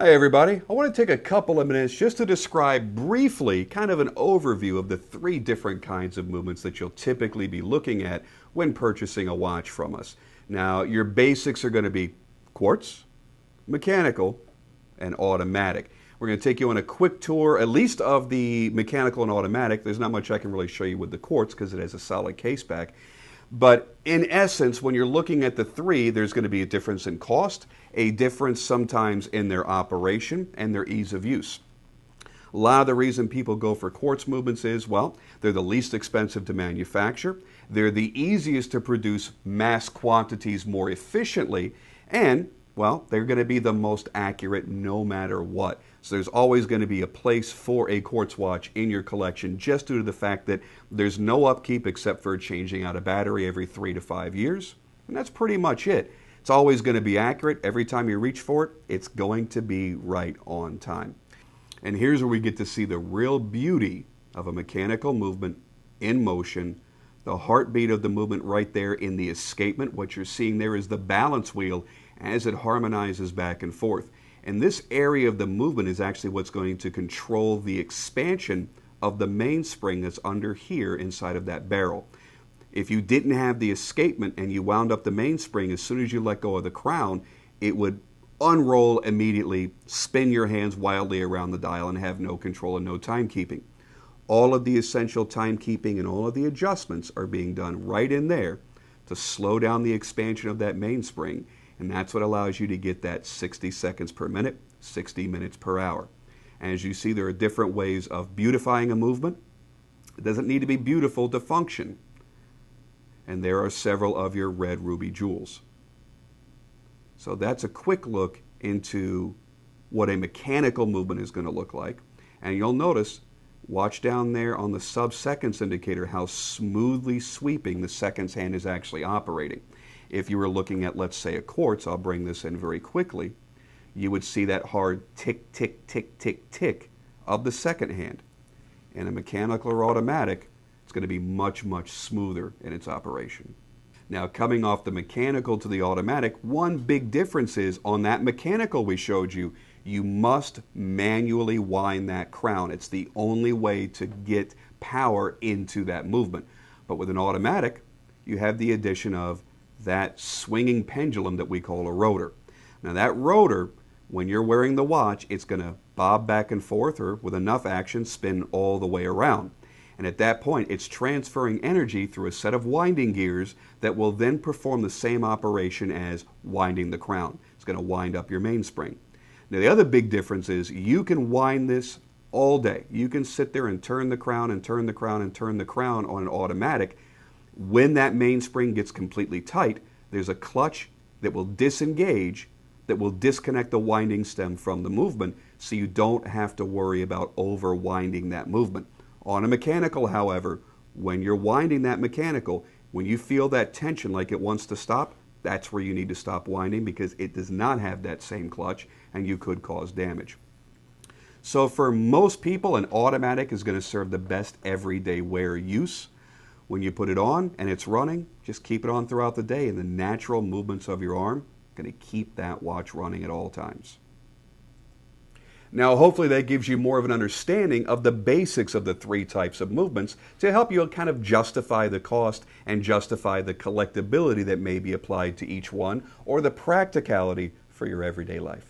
Hi everybody, I want to take a couple of minutes just to describe briefly kind of an overview of the three different kinds of movements that you'll typically be looking at when purchasing a watch from us. Now, your basics are going to be quartz, mechanical, and automatic. We're going to take you on a quick tour, at least of the mechanical and automatic. There's not much I can really show you with the quartz because it has a solid case back. But in essence, when you're looking at the three, there's going to be a difference in cost, a difference sometimes in their operation and their ease of use. A lot of the reason people go for quartz movements is, well, they're the least expensive to manufacture, they're the easiest to produce mass quantities more efficiently, and, well, they're going to be the most accurate no matter what. So there's always going to be a place for a quartz watch in your collection just due to the fact that there's no upkeep except for changing out a battery every 3 to 5 years. And that's pretty much it. It's always going to be accurate. Every time you reach for it, it's going to be right on time. And here's where we get to see the real beauty of a mechanical movement in motion. The heartbeat of the movement right there in the escapement. What you're seeing there is the balance wheel as it harmonizes back and forth. And this area of the movement is actually what's going to control the expansion of the mainspring that's under here inside of that barrel. If you didn't have the escapement and you wound up the mainspring, as soon as you let go of the crown, it would unroll immediately, spin your hands wildly around the dial and have no control and no timekeeping. All of the essential timekeeping and all of the adjustments are being done right in there to slow down the expansion of that mainspring. And that's what allows you to get that 60 seconds per minute, 60 minutes per hour. As you see, there are different ways of beautifying a movement. It doesn't need to be beautiful to function. And there are several of your red ruby jewels. So that's a quick look into what a mechanical movement is going to look like. And you'll notice, watch down there on the sub-seconds indicator how smoothly sweeping the seconds hand is actually operating. If you were looking at, let's say, a quartz, I'll bring this in very quickly, you would see that hard tick, tick, tick, tick, tick of the second hand. In a mechanical or automatic, it's going to be much, much smoother in its operation. Now, coming off the mechanical to the automatic, one big difference is on that mechanical we showed you, you must manually wind that crown. It's the only way to get power into that movement. But with an automatic, you have the addition of that swinging pendulum that we call a rotor. Now that rotor, when you're wearing the watch, it's going to bob back and forth or with enough action spin all the way around. And at that point, it's transferring energy through a set of winding gears that will then perform the same operation as winding the crown. It's going to wind up your mainspring. Now the other big difference is you can wind this all day. You can sit there and turn the crown and turn the crown and turn the crown on an automatic. When that mainspring gets completely tight, there's a clutch that will disengage, that will disconnect the winding stem from the movement, so you don't have to worry about over-winding that movement. On a mechanical, however, when you're winding that mechanical, when you feel that tension like it wants to stop, that's where you need to stop winding because it does not have that same clutch and you could cause damage. So for most people, an automatic is going to serve the best everyday wear use. When you put it on and it's running, just keep it on throughout the day, and the natural movements of your arm are going to keep that watch running at all times. Now, hopefully that gives you more of an understanding of the basics of the three types of movements to help you kind of justify the cost and justify the collectability that may be applied to each one or the practicality for your everyday life.